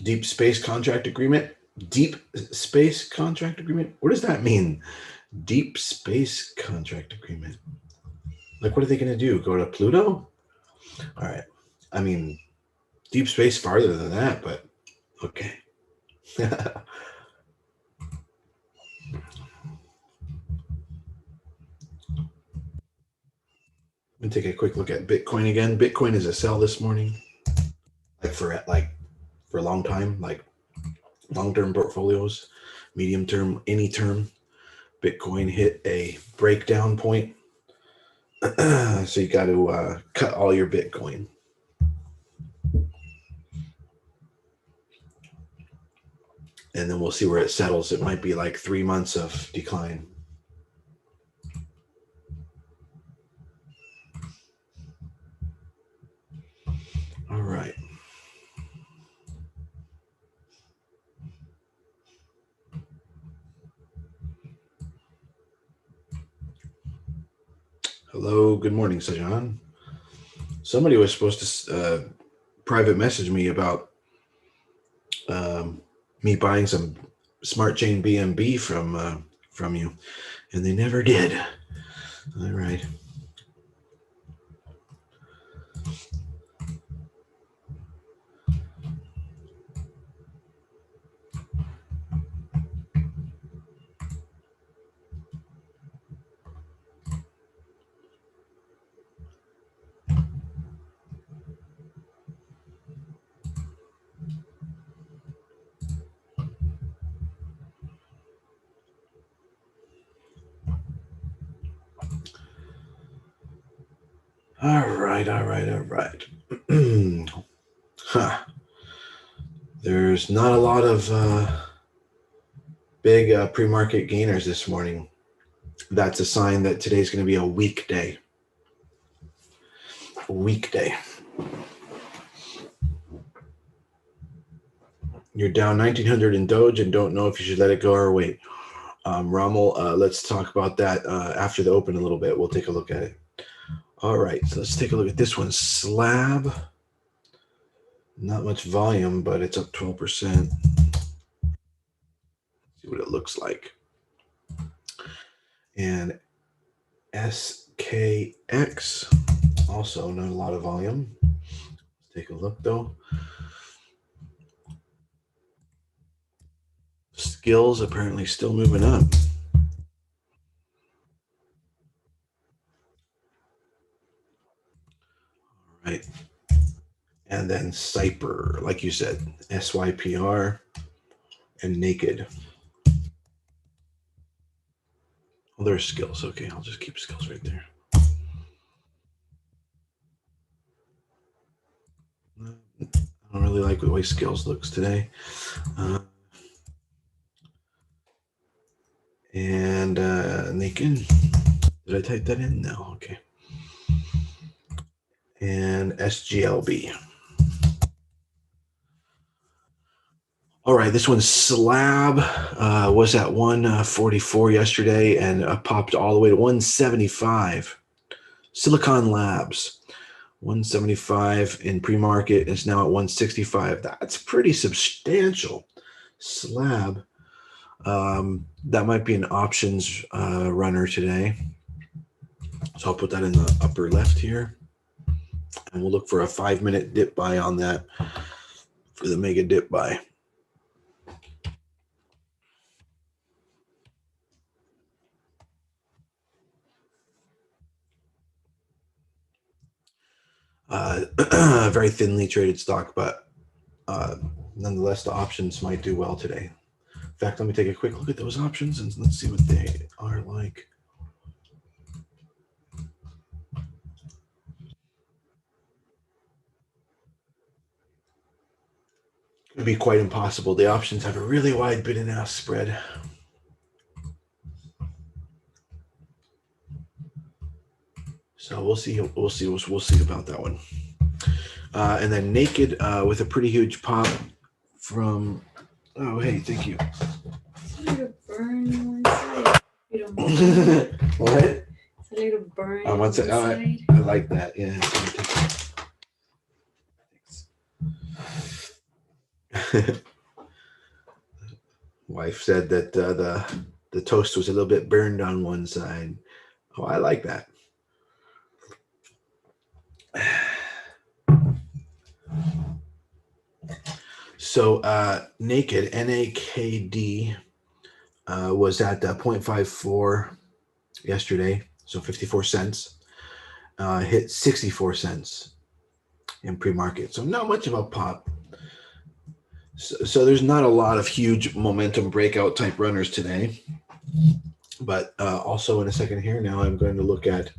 Deep space contract agreement. Deep space contract agreement. What does that mean? Deep space contract agreement. Like, what are they going to do? Go to Pluto? All right. I mean, deep space farther than that, but okay. Let me take a quick look at Bitcoin again. Bitcoin is a sell this morning, for a long time, like long-term portfolios, medium term, any term. Bitcoin hit a breakdown point, so you got to cut all your Bitcoin. And then we'll see where it settles. It might be like 3 months of decline. All right. Hello, good morning, Sajan. Somebody was supposed to private message me about me buying some Smart Chain BNB from you, and they never did. All right. All right. Huh. There's not a lot of big pre-market gainers this morning. That's a sign that today's going to be a weekday. You're down 1900 in Doge and don't know if you should let it go or wait. Rommel, let's talk about that after the open a little bit. We'll take a look at it. All right, so let's take a look at this one. Slab. Not much volume, but it's up 12%. See what it looks like. And SKX, also not a lot of volume. Let's take a look though. Skills apparently still moving up. All right. And then Cyper, like you said, SYPR and Naked. Well, there's skills. Okay, I'll just keep skills right there. I don't really like the way skills looks today. And Naked. Did I type that in? No. Okay. And SGLB. All right, this one's Slab. Was at 144 yesterday and popped all the way to 175. Silicon Labs, 175 in pre-market, is now at 165. That's pretty substantial. Slab. That might be an options runner today. So I'll put that in the upper left here. And we'll look for a 5-minute dip buy on that for the mega dip buy. Very thinly traded stock, but nonetheless, the options might do well today. In fact, let me take a quick look at those options and let's see what they are like. It would be quite impossible. The options have a really wide bid and ask spread. So we'll see about that one. And then Naked with a pretty huge pop from. Oh, hey, thank you. It's a little burn one side. You don't What? It's a little burn on one side. I like that. Yeah. Wife said that the toast was a little bit burned on one side. Oh, I like that. So naked NAKD was at 0.54 yesterday, so 54 cents. Hit 64 cents in pre-market, so not much of a pop. So there's not a lot of huge momentum breakout type runners today. But also in a second here, now I'm going to look at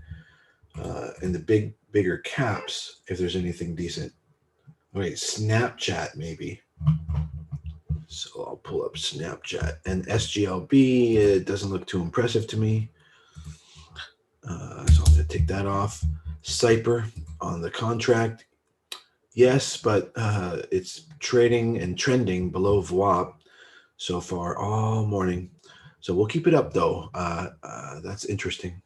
in the bigger caps if there's anything decent. Wait, Snapchat maybe. So I'll pull up Snapchat and SGLB. It doesn't look too impressive to me. So I'm going to take that off. Cyper on the contract. Yes, but it's trading and trending below VWAP so far all morning. So we'll keep it up though. That's interesting.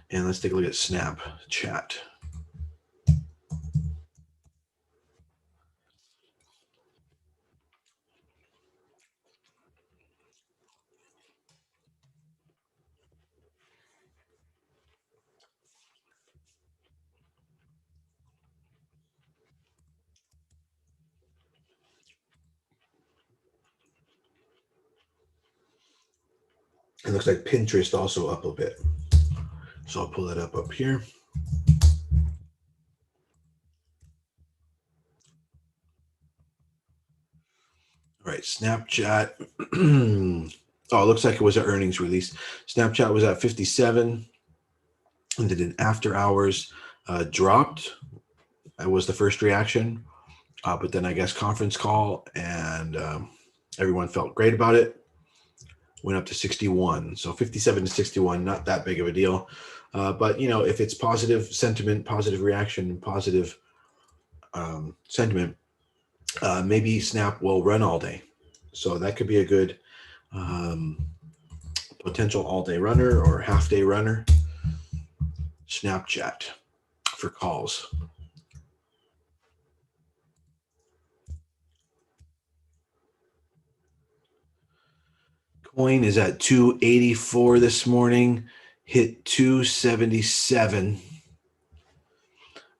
And let's take a look at Snapchat. It looks like Pinterest also up a bit. So I'll pull that up here. All right, Snapchat. Oh, it looks like it was an earnings release. Snapchat was at 57 and did an after hours dropped. That was the first reaction. But then I guess conference call and everyone felt great about it. Went up to 61. So 57 to 61, not that big of a deal. But, you know, if it's positive sentiment, positive reaction, positive sentiment, maybe Snap will run all day. So that could be a good potential all-day runner or half-day runner. Snapchat for calls. Coin is at 284 this morning, hit 277.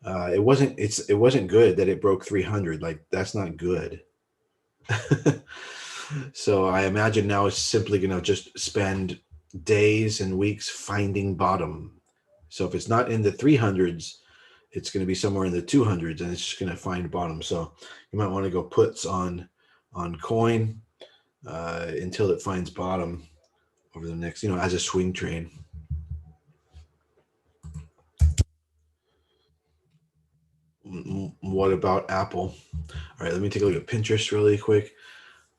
It wasn't good that it broke 300. Like that's not good. So I imagine now it's simply going to just spend days and weeks finding bottom. So if it's not in the 300s, it's going to be somewhere in the 200s, and it's just going to find bottom. So you might want to go puts on coin until it finds bottom over the next, as a swing trade. What about Apple? All right, let me take a look at Pinterest really quick.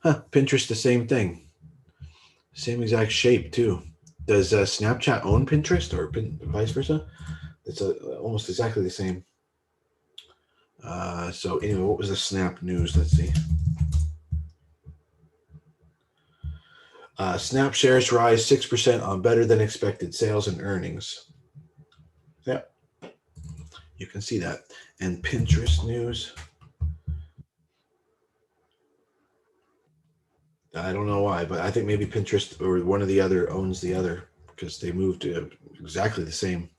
Pinterest, the same thing. Same exact shape, too. Does Snapchat own Pinterest or vice versa? It's almost exactly the same. So anyway, what was the Snap news? Let's see. Snap shares rise 6% on better than expected sales and earnings. Yeah, you can see that. And Pinterest news. I don't know why, but I think maybe Pinterest or one of the other owns the other because they moved to exactly the same.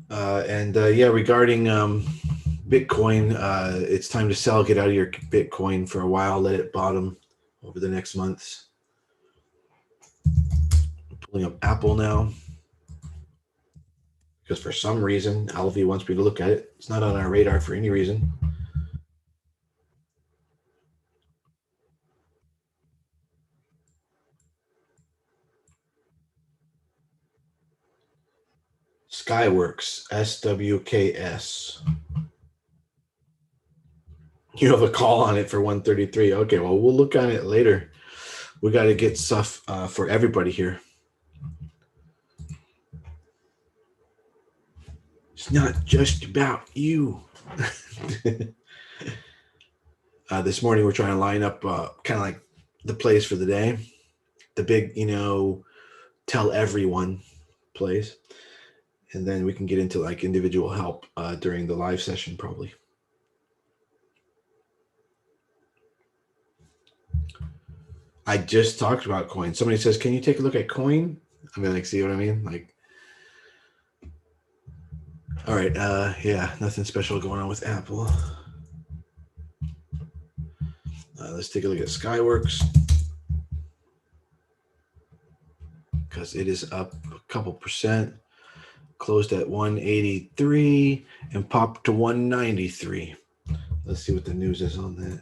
Regarding Bitcoin, it's time to sell. Get out of your Bitcoin for a while. Let it bottom over the next months. I'm pulling up Apple now because for some reason Alvy wants me to look at it. It's not on our radar for any reason. Skyworks, SWKS. You have a call on it for 133. Okay, well, we'll look on it later. We got to get stuff for everybody here. It's not just about you. This morning, we're trying to line up kind of like the plays for the day. The big, tell everyone plays. and then we can get into like individual help during the live session probably. I just talked about coin. Somebody says, "Can you take a look at coin?" I mean, like, see what I mean? Like, all right, yeah, nothing special going on with Apple. Let's take a look at Skyworks because it is up a couple percent. Closed at 183 and popped to 193. Let's see what the news is on that.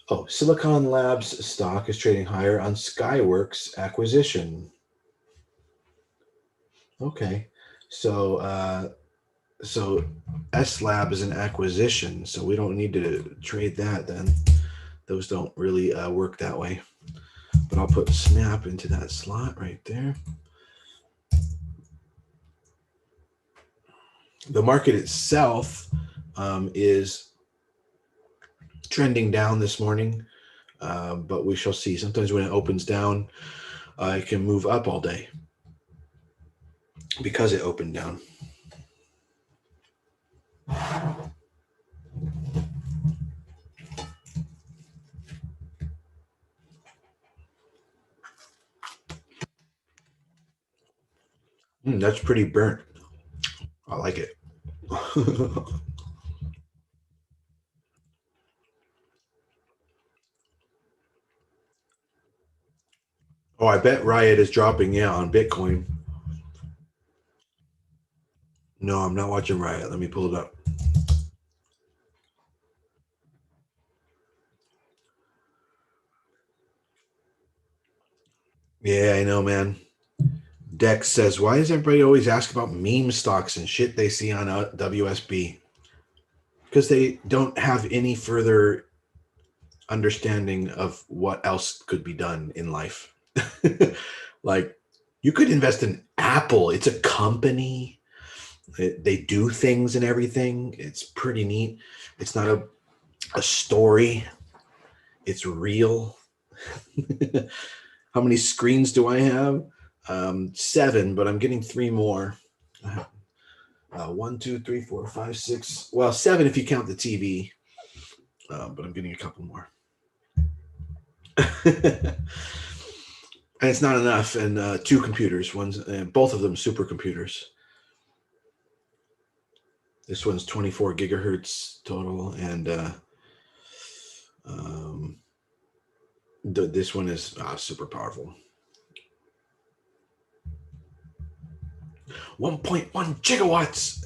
Oh, Silicon Labs stock is trading higher on Skyworks acquisition. Okay, so S Lab is an acquisition, so we don't need to trade that then. Those don't really work that way. But I'll put Snap into that slot right there. The market itself is trending down this morning, but we shall see. Sometimes when it opens down, it can move up all day because it opened down. That's pretty burnt. I like it. Oh, I bet Riot is dropping, yeah, on Bitcoin. No, I'm not watching Riot. Let me pull it up. Yeah, I know, man. Dex says, why does everybody always ask about meme stocks and shit they see on WSB? Because they don't have any further understanding of what else could be done in life. Like, you could invest in Apple. It's a company. They do things and everything. It's pretty neat. It's not a story. It's real. How many screens do I have? 7, but I'm getting 3 more. 1, 2, 3, 4, 5, 6. Well, 7 if you count the TV. But I'm getting a couple more. And it's not enough. And 2 computers. Both of them supercomputers. This one's 24 gigahertz total, and this one is super powerful. 1.1 gigawatts.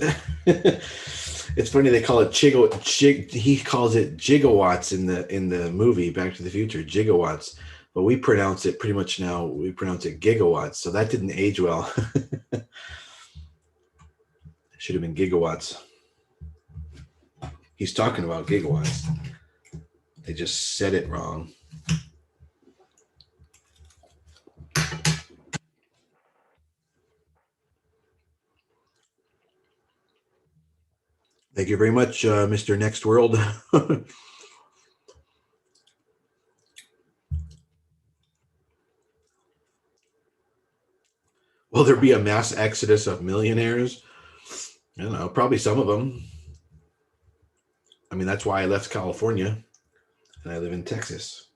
It's funny they call it he calls it gigawatts in the movie Back to the Future, gigawatts, but we pronounce it pretty much now. We pronounce it gigawatts, so that didn't age well. Should have been gigawatts. He's talking about gigawatts. They just said it wrong. Thank you very much, Mr. Next World. Will there be a mass exodus of millionaires? I don't know, probably some of them. I mean, that's why I left California and I live in Texas.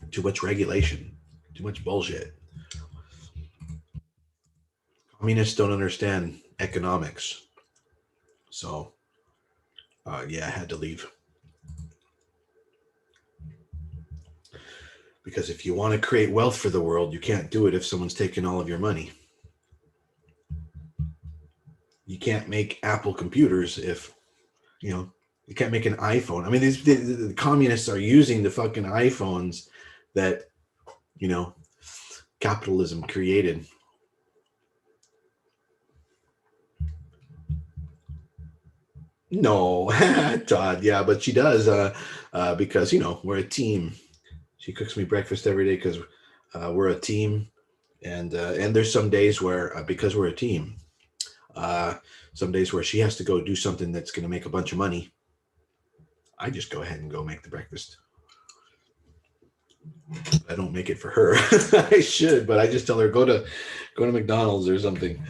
Too much regulation, too much bullshit. Communists don't understand economics. So, yeah, I had to leave. Because if you want to create wealth for the world, you can't do it if someone's taking all of your money. You can't make Apple computers if, you can't make an iPhone. I mean, the communists are using the fucking iPhones that, capitalism created. No, Todd. Yeah, but she does because we're a team. She cooks me breakfast every day because we're a team, and there's some days where because we're a team, some days where she has to go do something that's going to make a bunch of money. I just go ahead and go make the breakfast. I don't make it for her. I should, but I just tell her go to McDonald's or something.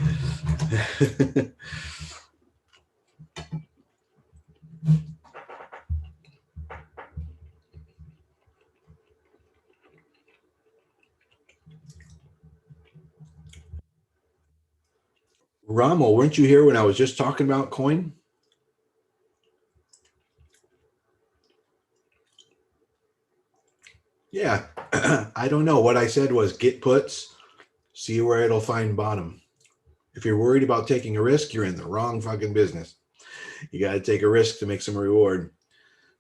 Ramo, weren't you here when I was just talking about coin? Yeah. I don't know. What I said was get puts, see where it'll find bottom. If you're worried about taking a risk, you're in the wrong fucking business. You got to take a risk to make some reward.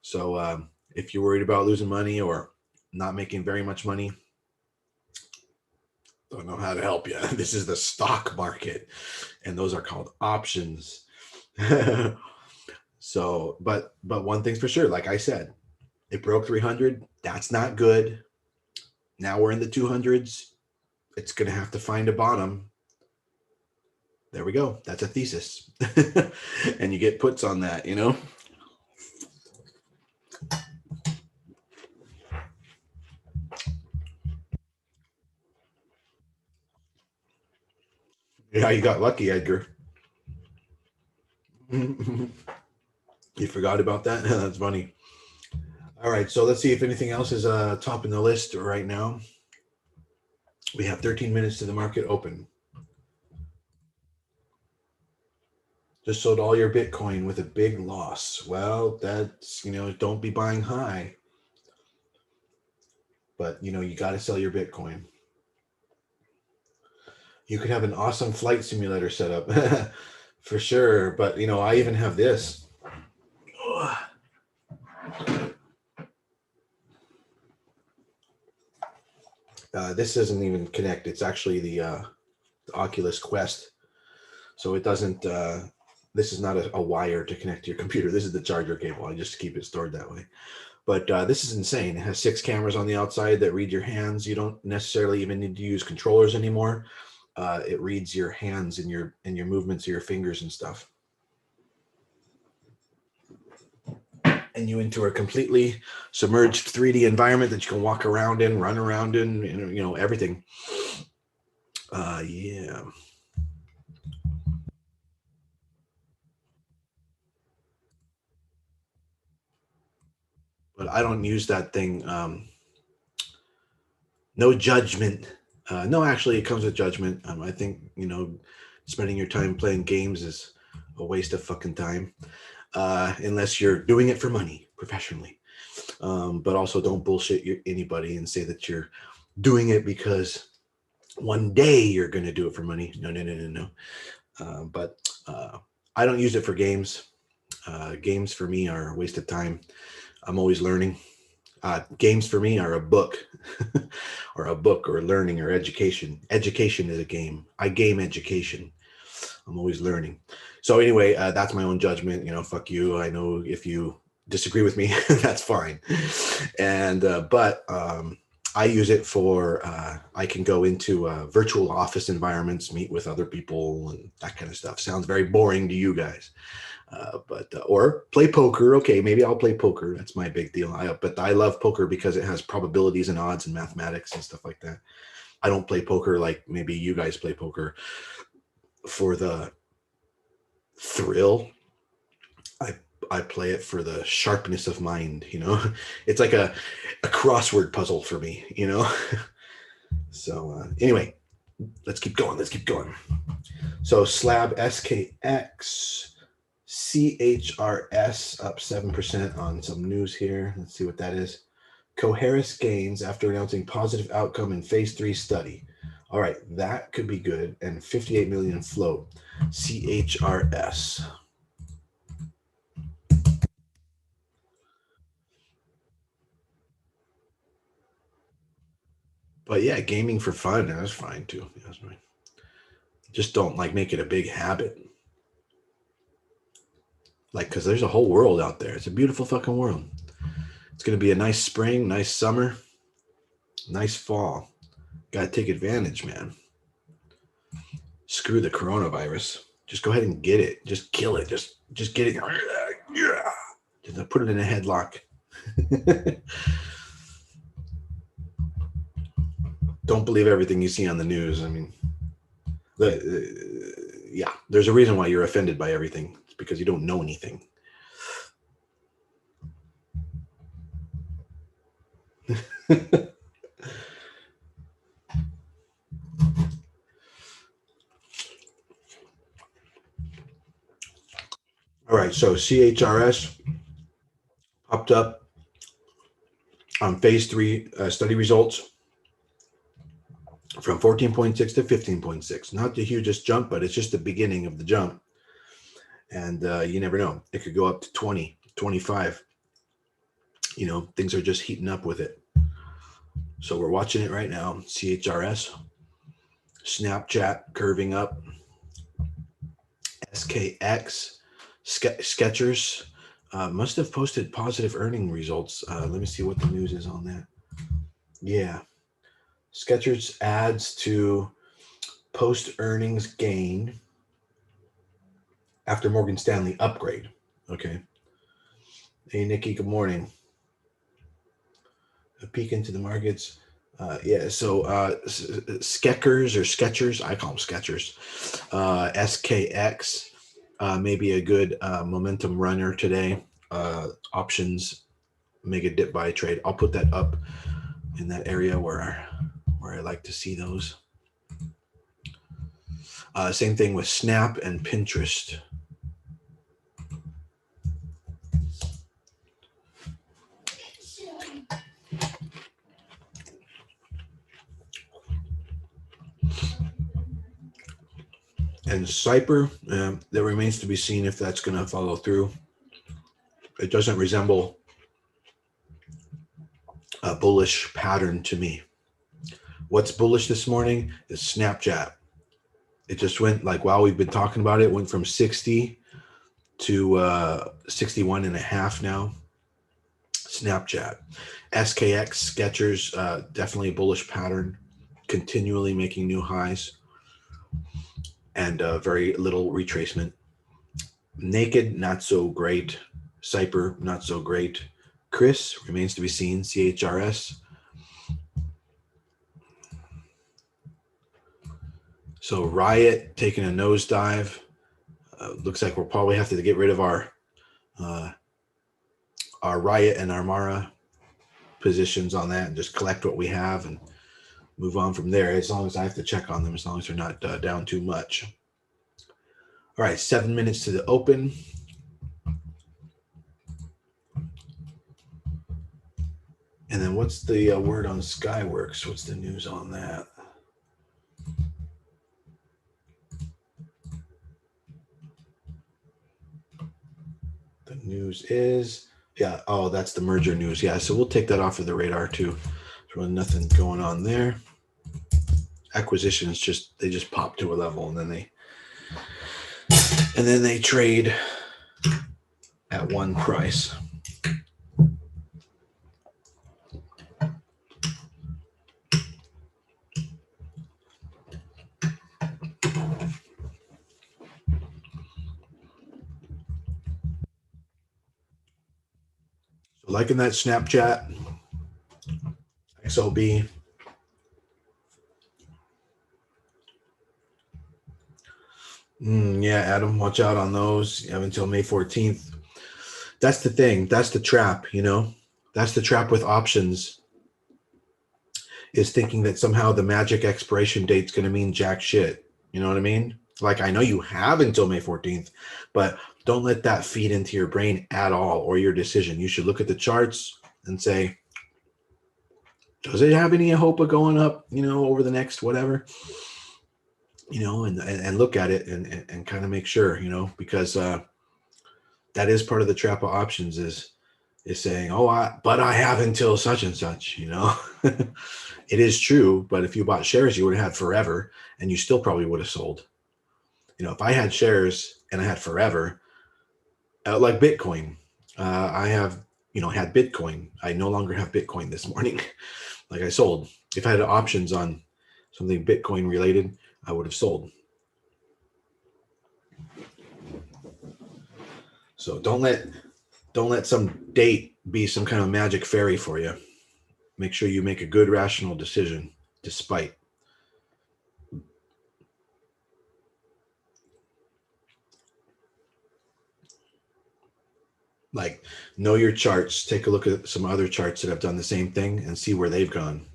So if you're worried about losing money or not making very much money, don't know how to help you. This is the stock market, and those are called options. So, but one thing's for sure, like I said, it broke 300. That's not good. Now we're in the 200s. It's going to have to find a bottom. There we go. That's a thesis. And you get puts on that, you know? Yeah, you got lucky, Edgar. You forgot about that? That's funny. All right, so let's see if anything else is topping the list right now. We have 13 minutes to the market open. Just sold all your Bitcoin with a big loss. Well, that's, don't be buying high. But, you got to sell your Bitcoin. You could have an awesome flight simulator set up for sure. But, I even have this. This doesn't even connect. It's actually the Oculus Quest. So it doesn't, this is not a wire to connect to your computer. This is the charger cable. I just keep it stored that way. But this is insane. It has 6 cameras on the outside that read your hands. You don't necessarily even need to use controllers anymore. It reads your hands and your movements of your fingers and stuff. And you into a completely submerged 3D environment that you can walk around in, run around in, everything. Yeah. But I don't use that thing. No judgment. No, actually, it comes with judgment. I think, spending your time playing games is a waste of fucking time. Unless you're doing it for money professionally. But also don't bullshit anybody and say that you're doing it because one day you're going to do it for money. No. But I don't use it for games. Games for me are a waste of time. I'm always learning. Games for me are a book or learning or education. Education is a game. I game education. I'm always learning. So anyway, that's my own judgment. Fuck you. I know if you disagree with me, that's fine. And but I use it for I can go into virtual office environments, meet with other people, and that kind of stuff. Sounds very boring to you guys, but or play poker. Okay, maybe I'll play poker. That's my big deal. But I love poker because it has probabilities and odds and mathematics and stuff like that. I don't play poker like maybe you guys play poker for the thrill. I play it for the sharpness of mind, It's like a crossword puzzle for me, So anyway, let's keep going. So slab SKX CHRS up 7% on some news here. Let's see what that is. Coherus gains after announcing positive outcome in phase 3 study. All right, that could be good. And 58 million float. CHRS. But yeah, gaming for fun, that's fine too. That's fine. Just don't make it a big habit. Because there's a whole world out there. It's a beautiful fucking world. It's going to be a nice spring, nice summer, nice fall. Got to take advantage, man. Screw the coronavirus. Just go ahead and get it. Just kill it. Just get it. Just put it in a headlock. don't believe everything you see on the news. I mean, yeah, there's a reason why you're offended by everything. It's because you don't know anything. All right, so CHRS popped up on phase 3 study results from 14.6 to 15.6. Not the hugest jump, but it's just the beginning of the jump. And you never know. It could go up to 20, 25. You know, things are just heating up with it. So we're watching it right now. CHRS, Snapchat curving up, SKX, Skechers must have posted positive earning results. Let me see what the news is on that. Yeah. Skechers adds to post earnings gain after Morgan Stanley upgrade. Okay. Hey, Nikki, good morning. A peek into the markets. Yeah, so Skechers, I call them Skechers. SKX, maybe a good momentum runner today. Options, make a dip buy trade. I'll put that up in that area where I like to see those. Same thing with Snap and Pinterest. And Cyper, that remains to be seen if that's going to follow through. It doesn't resemble a bullish pattern to me. What's bullish this morning is Snapchat. It just went like, while we've been talking about it, went from 60 to 61 and a half now. Snapchat. SKX, Skechers, definitely a bullish pattern, continually making new highs and very little retracement. Naked, not so great. Cyper, not so great. Chris, remains to be seen. CHRS. So Riot taking a nosedive. Looks like we'll probably have to get rid of our Riot and Armara positions on that and just collect what we have and move on from there, as long as I have to check on them, as long as they're not down too much. All right, 7 minutes to the open. And then what's the word on Skyworks? What's the news on that? The news is, yeah, oh, that's the merger news. Yeah, so we'll take that off of the radar too. There's really nothing going on there. Acquisitions they just pop to a level and then they trade at one price. So liking that Snapchat, XLB. Yeah, Adam, watch out on those. You have until May 14th. That's the thing. That's the trap, you know? That's the trap with options, is thinking that somehow the magic expiration date's going to mean jack shit. You know what I mean? Like, I know you have until May 14th, but don't let that feed into your brain at all or your decision. You should look at the charts and say, does it have any hope of going up, you know, over the next whatever? You know, and look at it and kind of make sure, you know, because that is part of the trap of options is saying, but I have until such and such, you know. It is true, but if you bought shares, you would have had forever and you still probably would have sold. You know, if I had shares and I had forever, like Bitcoin, I have, you know, had Bitcoin. I no longer have Bitcoin this morning. Like, I sold. If I had options on something Bitcoin related, I would have sold. So don't let some date be some kind of magic fairy for you. Make sure you make a good rational decision. despite. Like, know your charts. Take a look at some other charts that have done the same thing and see where they've gone.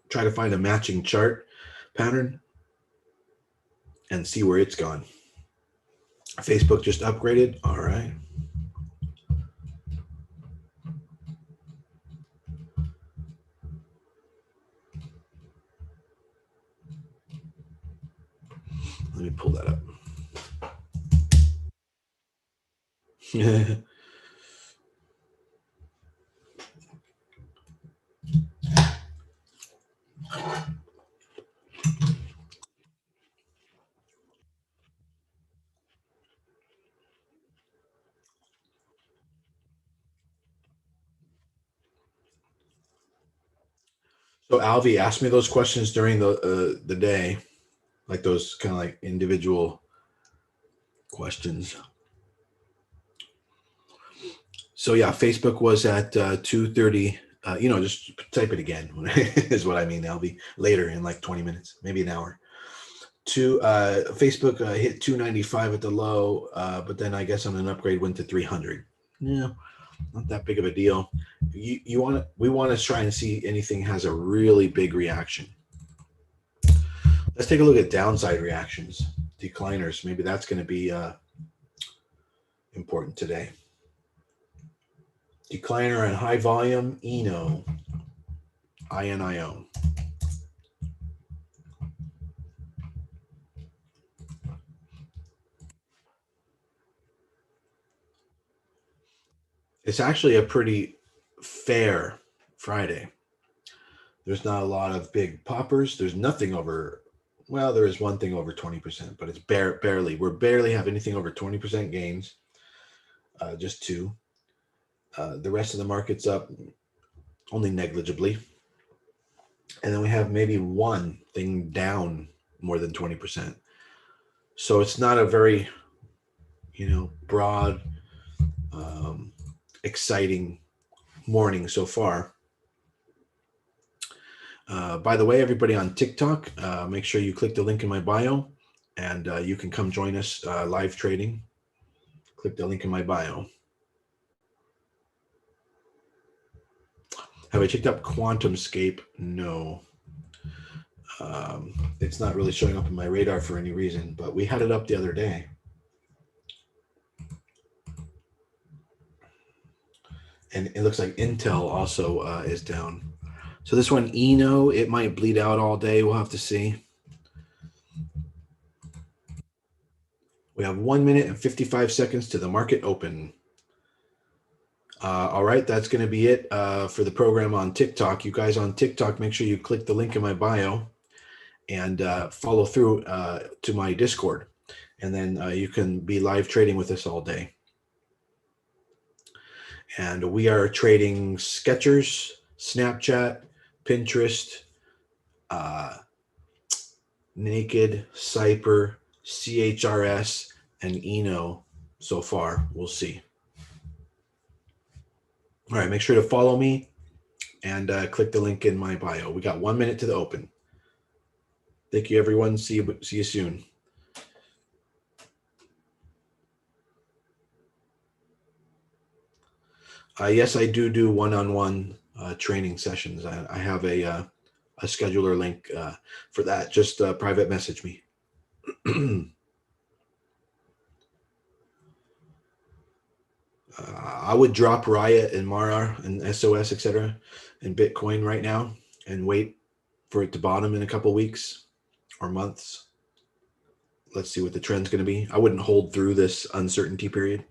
Try to find a matching chart pattern and see where it's gone. Facebook just upgraded. All right. Let me pull that up. So Alvi asked me those questions during the day, like those kind of like individual questions. So yeah, Facebook was at 2:30. Just type it again is what I mean. Alvi later in like 20 minutes, maybe an hour. Facebook hit 295 at the low, but then I guess on an upgrade went to 300. Yeah, not that big of a deal. We want to try and see anything has a really big reaction. Let's take a look at downside reactions, decliners. Maybe that's going to be important today. Decliner and high volume, INO. It's actually a pretty fair Friday. There's not a lot of big poppers. There's nothing over, well, there is one thing over 20%, but it's barely. We're barely have anything over 20% gains, just two. The rest of the market's up only negligibly. And then we have maybe one thing down more than 20%. So it's not a very, broad, exciting morning so far. By the way, everybody on TikTok, make sure you click the link in my bio and you can come join us live trading. Click the link in my bio. Have I checked up QuantumScape? No. It's not really showing up in my radar for any reason, but we had it up the other day. And it looks like Intel also is down. So this one, Eno, it might bleed out all day. We'll have to see. We have 1 minute and 55 seconds to the market open. All right, that's going to be it for the program on TikTok. You guys on TikTok, make sure you click the link in my bio and follow through to my Discord. And then you can be live trading with us all day. And we are trading Skechers, Snapchat, Pinterest, Naked, Cyper, CHRS, and Eno so far. We'll see. All right, make sure to follow me and click the link in my bio. We got 1 minute to the open. Thank you, everyone. See you soon. Yes, I do one-on-one training sessions. I have a scheduler link for that. Just private message me. I would drop Riot and Mara and SOS, etc., and Bitcoin right now and wait for it to bottom in a couple weeks or months. Let's see what the trend's going to be. I wouldn't hold through this uncertainty period.